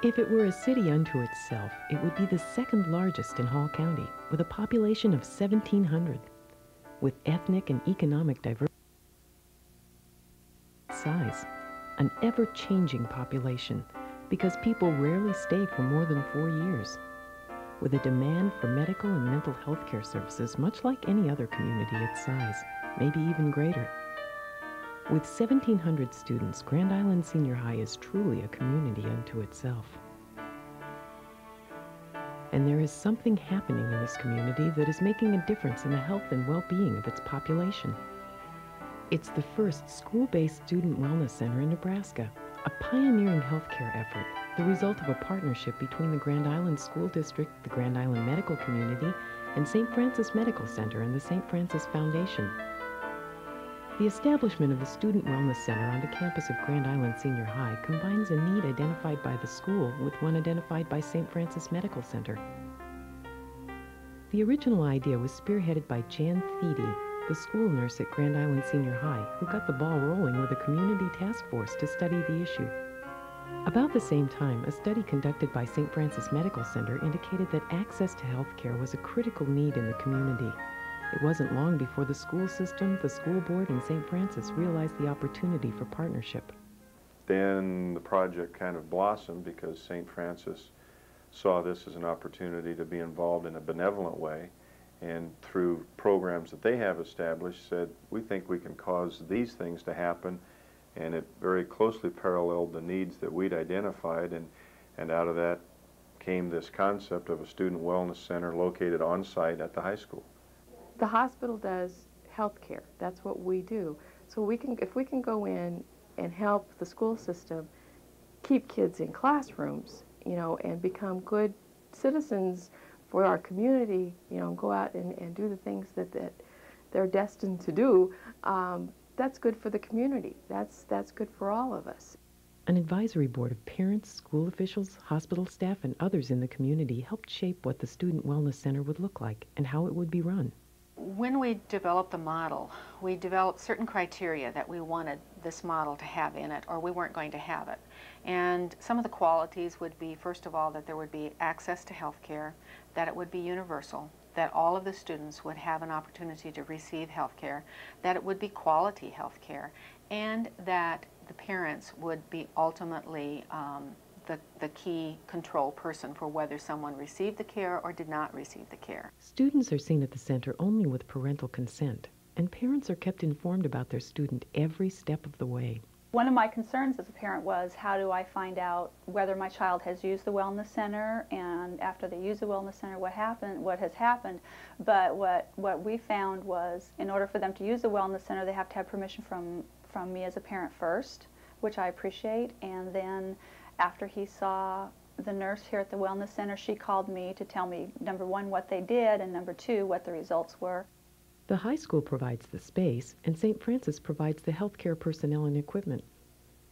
If it were a city unto itself, it would be the second largest in Hall County, with a population of 1,700, with ethnic and economic diversity size, an ever-changing population, because people rarely stay for more than 4 years, with a demand for medical and mental health care services much like any other community its size, maybe even greater. With 1,700 students, Grand Island Senior High is truly a community unto itself. And there is something happening in this community that is making a difference in the health and well-being of its population. It's the first school-based student wellness center in Nebraska, a pioneering healthcare effort, the result of a partnership between the Grand Island School District, the Grand Island Medical Community, and St. Francis Medical Center and the St. Francis Foundation. The establishment of the Student Wellness Center on the campus of Grand Island Senior High combines a need identified by the school with one identified by St. Francis Medical Center. The original idea was spearheaded by Jan Thede, the school nurse at Grand Island Senior High, who got the ball rolling with a community task force to study the issue. About the same time, a study conducted by St. Francis Medical Center indicated that access to health care was a critical need in the community. It wasn't long before the school system, the school board, and St. Francis realized the opportunity for partnership. Then the project kind of blossomed because St. Francis saw this as an opportunity to be involved in a benevolent way, and through programs that they have established said, we think we can cause these things to happen, and it very closely paralleled the needs that we'd identified, and out of that came this concept of a student wellness center located on site at the high school. The hospital does health care. That's what we do. So if we can go in and help the school system keep kids in classrooms, and become good citizens for our community, and go out and do the things that they're destined to do, that's good for the community. That's good for all of us. An advisory board of parents, school officials, hospital staff, and others in the community helped shape what the Student Wellness Center would look like and how it would be run. When we developed the model, we developed certain criteria that we wanted this model to have in it, or we weren't going to have it. And some of the qualities would be, first of all, that there would be access to health care, that it would be universal, that all of the students would have an opportunity to receive health care, that it would be quality health care, and that the parents would be ultimately the key control person for whether someone received the care or did not receive the care. Students are seen at the center only with parental consent, and parents are kept informed about their student every step of the way. One of my concerns as a parent was, how do I find out whether my child has used the wellness center, and after they use the wellness center, what has happened. But what we found was, in order for them to use the wellness center, they have to have permission from me as a parent first, which I appreciate, and then after he saw the nurse here at the wellness center, she called me to tell me, number one, what they did, and number two, what the results were. The high school provides the space, and St. Francis provides the healthcare personnel and equipment.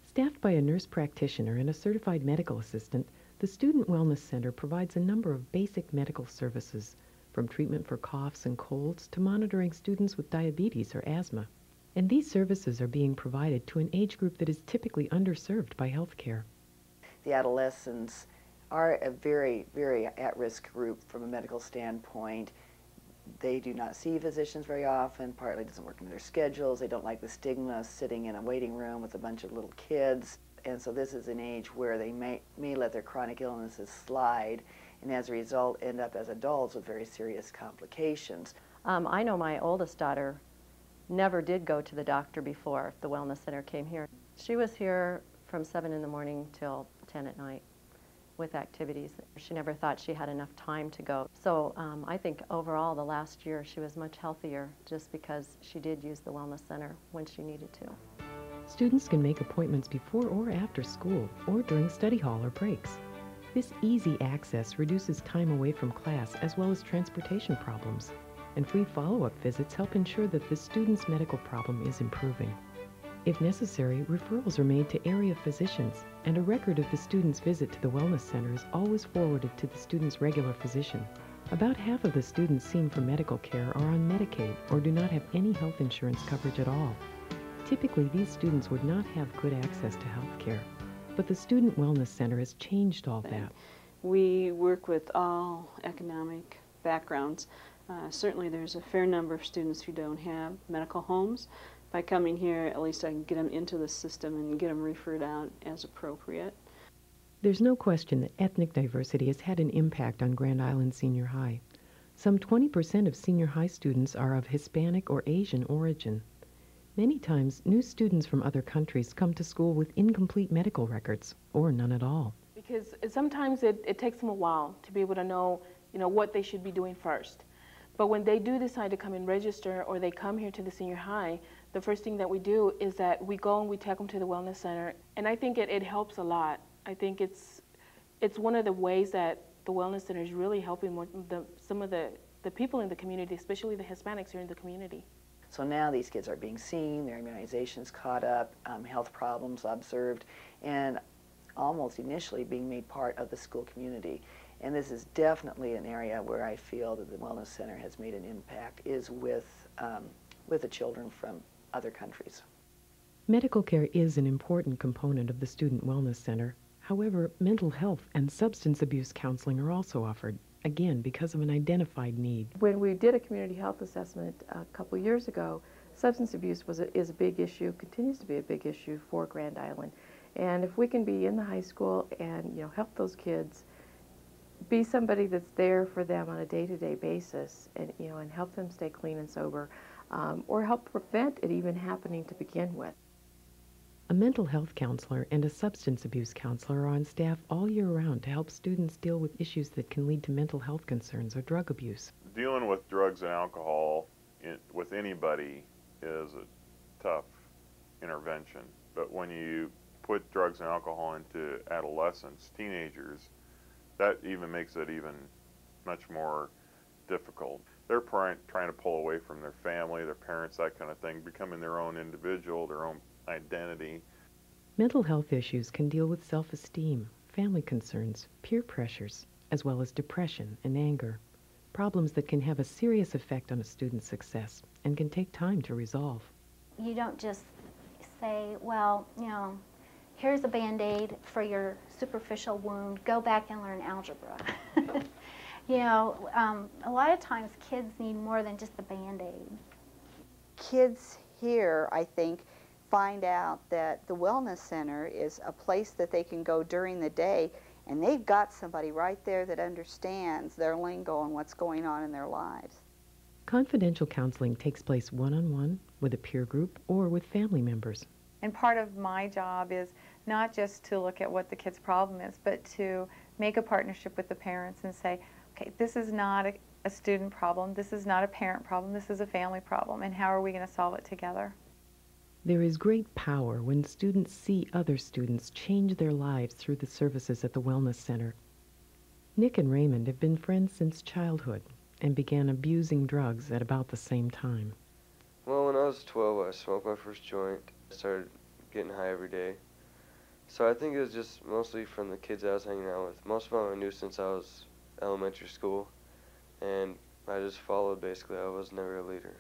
Staffed by a nurse practitioner and a certified medical assistant, the Student Wellness Center provides a number of basic medical services, from treatment for coughs and colds to monitoring students with diabetes or asthma. And these services are being provided to an age group that is typically underserved by healthcare. The adolescents are a very, very at-risk group from a medical standpoint. They do not see physicians very often, partly doesn't work in their schedules. They don't like the stigma of sitting in a waiting room with a bunch of little kids. And so this is an age where they may let their chronic illnesses slide, and as a result end up as adults with very serious complications. I know my oldest daughter never did go to the doctor before the wellness center came here. She was here from 7 in the morning till 10 at night with activities. She never thought she had enough time to go. So I think overall the last year she was much healthier just because she did use the wellness center when she needed to. Students can make appointments before or after school or during study hall or breaks. This easy access reduces time away from class as well as transportation problems, and free follow-up visits help ensure that the student's medical problem is improving. If necessary, referrals are made to area physicians, and a record of the student's visit to the wellness center is always forwarded to the student's regular physician. About half of the students seen for medical care are on Medicaid or do not have any health insurance coverage at all. Typically, these students would not have good access to health care, But the Student Wellness Center has changed all that. We work with all economic backgrounds. Certainly there's a fair number of students who don't have medical homes. By coming here, at least I can get them into the system and get them referred out as appropriate. There's no question that ethnic diversity has had an impact on Grand Island Senior High. Some 20% of senior high students are of Hispanic or Asian origin. Many times, new students from other countries come to school with incomplete medical records, or none at all. Because sometimes it takes them a while to be able to know, what they should be doing first. But when they do decide to come and register, or they come here to the senior high, the first thing that we do is that we go and we take them to the Wellness Center. And I think it helps a lot. I think it's one of the ways that the Wellness Center is really helping some of the people in the community, especially the Hispanics here in the community. So now these kids are being seen, their immunizations caught up, health problems observed, and almost initially being made part of the school community. And this is definitely an area where I feel that the Wellness Center has made an impact, is with the children from other countries. Medical care is an important component of the Student Wellness Center. However, mental health and substance abuse counseling are also offered, again, because of an identified need. When we did a community health assessment a couple years ago, substance abuse is a big issue, continues to be a big issue for Grand Island. And if we can be in the high school and help those kids, be somebody that's there for them on a day-to-day basis, and and help them stay clean and sober, or help prevent it even happening to begin with. A mental health counselor and a substance abuse counselor are on staff all year round to help students deal with issues that can lead to mental health concerns or drug abuse. Dealing with drugs and alcohol with anybody is a tough intervention, but when you put drugs and alcohol into adolescents, teenagers, that even makes it even much more difficult. They're trying to pull away from their family, their parents, that kind of thing, becoming their own individual, their own identity. Mental health issues can deal with self-esteem, family concerns, peer pressures, as well as depression and anger, problems that can have a serious effect on a student's success and can take time to resolve. You don't just say, well, here's a Band-Aid for your superficial wound, go back and learn algebra. A lot of times kids need more than just a Band-Aid. Kids here, I think, find out that the Wellness Center is a place that they can go during the day, and they've got somebody right there that understands their lingo and what's going on in their lives. Confidential counseling takes place one-on-one with a peer group or with family members. And part of my job is not just to look at what the kid's problem is, but to make a partnership with the parents and say, okay, this is not a student problem, this is not a parent problem, this is a family problem, and how are we going to solve it together? There is great power when students see other students change their lives through the services at the Wellness Center. Nick and Raymond have been friends since childhood and began abusing drugs at about the same time. Well, when I was 12, I smoked my first joint. I started getting high every day. So I think it was just mostly from the kids I was hanging out with. Most of them I knew since I was elementary school, and I just followed basically. I was never a leader.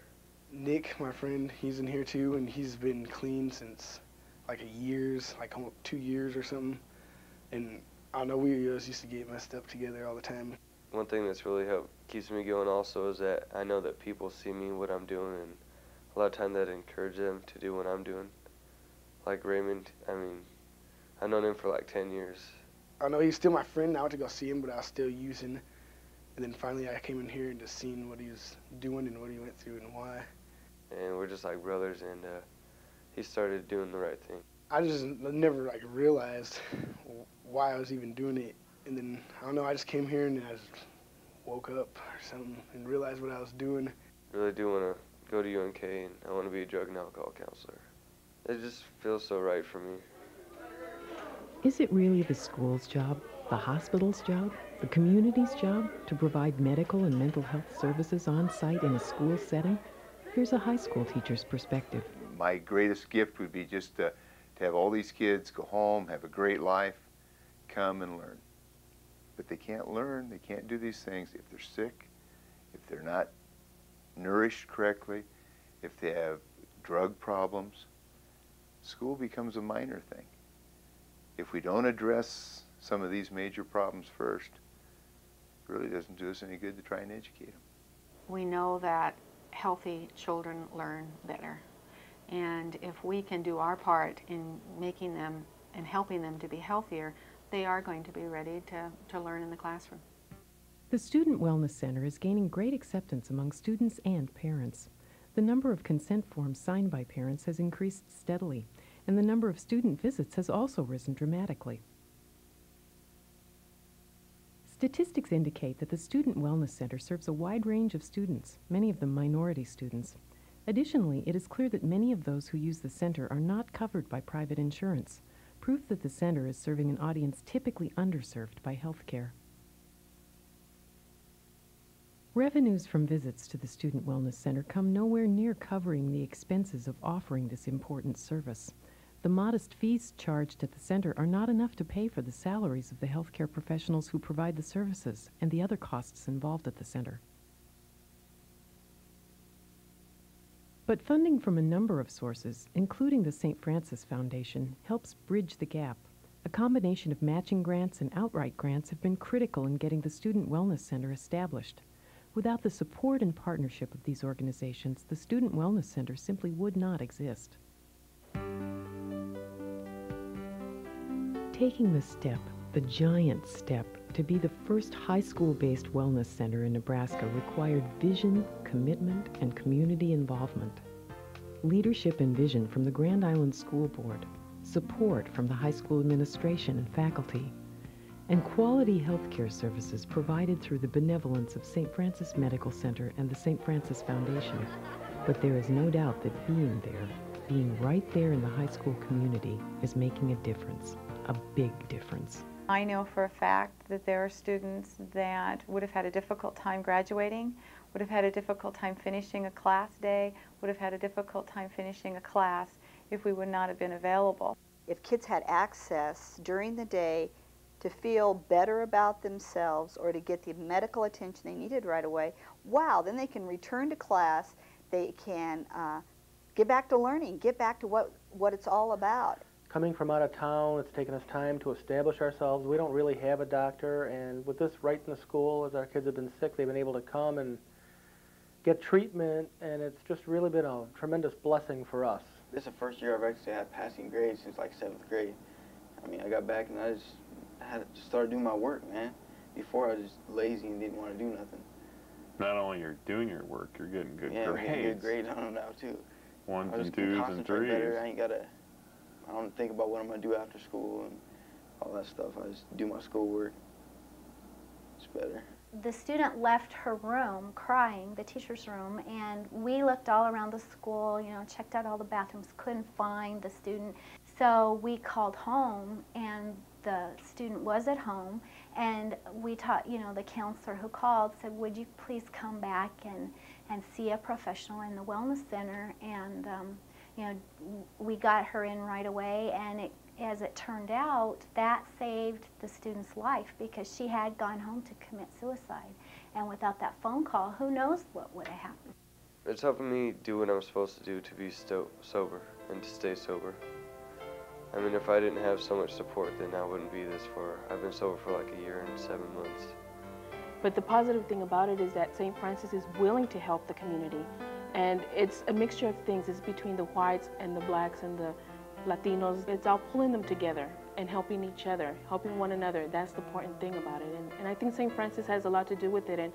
Nick, my friend, he's in here too, and he's been clean since like 2 years or something. And I know we used to get messed up together all the time. One thing that's really keeps me going also is that I know that people see me, what I'm doing, and a lot of times that encourages them to do what I'm doing. Like Raymond, I've known him for like 10 years. I know he's still my friend. I went to go see him, but I was still using. And then finally I came in here and just seen what he was doing and what he went through and why. And we're just like brothers, and he started doing the right thing. I just never realized why I was even doing it. And then, I don't know, I just came here and I just woke up or something and realized what I was doing. I really do want to go to UNK, and I want to be a drug and alcohol counselor. It just feels so right for me. Is it really the school's job, the hospital's job, the community's job to provide medical and mental health services on site in a school setting? Here's a high school teacher's perspective. My greatest gift would be just to have all these kids go home, have a great life, come and learn. But they can't learn, they can't do these things if they're sick, if they're not nourished correctly, if they have drug problems. School becomes a minor thing. if we don't address some of these major problems first, it really doesn't do us any good to try and educate them. We know that healthy children learn better. And if we can do our part in making them and helping them to be healthier, they are going to be ready to learn in the classroom. The Student Wellness Center is gaining great acceptance among students and parents. The number of consent forms signed by parents has increased steadily, and the number of student visits has also risen dramatically. Statistics indicate that the Student Wellness Center serves a wide range of students, many of them minority students. Additionally, it is clear that many of those who use the center are not covered by private insurance, proof that the center is serving an audience typically underserved by health care. Revenues from visits to the Student Wellness Center come nowhere near covering the expenses of offering this important service. The modest fees charged at the center are not enough to pay for the salaries of the healthcare professionals who provide the services and the other costs involved at the center. But funding from a number of sources, including the St. Francis Foundation, helps bridge the gap. A combination of matching grants and outright grants have been critical in getting the Student Wellness Center established. Without the support and partnership of these organizations, the Student Wellness Center simply would not exist. Taking the step, the giant step, to be the first high school-based wellness center in Nebraska required vision, commitment, and community involvement. Leadership and vision from the Grand Island School Board, support from the high school administration and faculty, and quality health care services provided through the benevolence of St. Francis Medical Center and the St. Francis Foundation. But there is no doubt that being there, being right there in the high school community, is making a difference, a big difference. I know for a fact that there are students that would have had a difficult time graduating, would have had a difficult time finishing a class day, would have had a difficult time finishing a class if we would not have been available. If kids had access during the day to feel better about themselves or to get the medical attention they needed right away, wow, then they can return to class, they can get back to learning, get back to what it's all about. Coming from out of town, it's taken us time to establish ourselves. We don't really have a doctor, and with this right in the school, as our kids have been sick, they've been able to come and get treatment, and it's just really been a tremendous blessing for us. This is the first year I've actually had passing grades since like 7th grade. I mean, I got back and I just had to start doing my work, man. Before I was just lazy and didn't want to do nothing. Not only you're doing your work, you're getting good grades. Yeah, I'm getting good grades on them now too. Ones I and just can twos and concentrate threes. better. I don't think about what I'm going to do after school and all that stuff. I just do my schoolwork. It's better. The student left her room crying, the teacher's room, and we looked all around the school, checked out all the bathrooms, couldn't find the student. So we called home, and the student was at home, and we taught, the counselor who called said, would you please come back and see a professional in the wellness center? And we got her in right away, and as it turned out, that saved the student's life because she had gone home to commit suicide. And without that phone call, who knows what would have happened. It's helping me do what I'm supposed to do to be sober and to stay sober. I mean, if I didn't have so much support, then I wouldn't be this far. I've been sober for like a year and 7 months. But the positive thing about it is that St. Francis is willing to help the community. And it's a mixture of things. It's between the whites and the blacks and the Latinos. It's all pulling them together and helping each other, helping one another. That's the important thing about it. And I think St. Francis has a lot to do with it.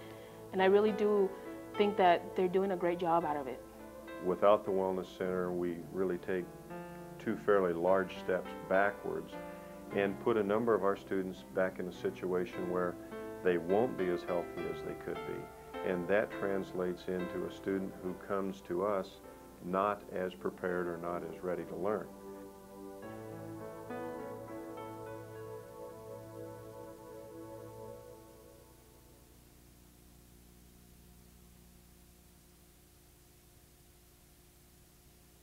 And I really do think that they're doing a great job out of it. Without the Wellness Center, we really take 2 fairly large steps backwards and put a number of our students back in a situation where they won't be as healthy as they could be. And that translates into a student who comes to us not as prepared or not as ready to learn.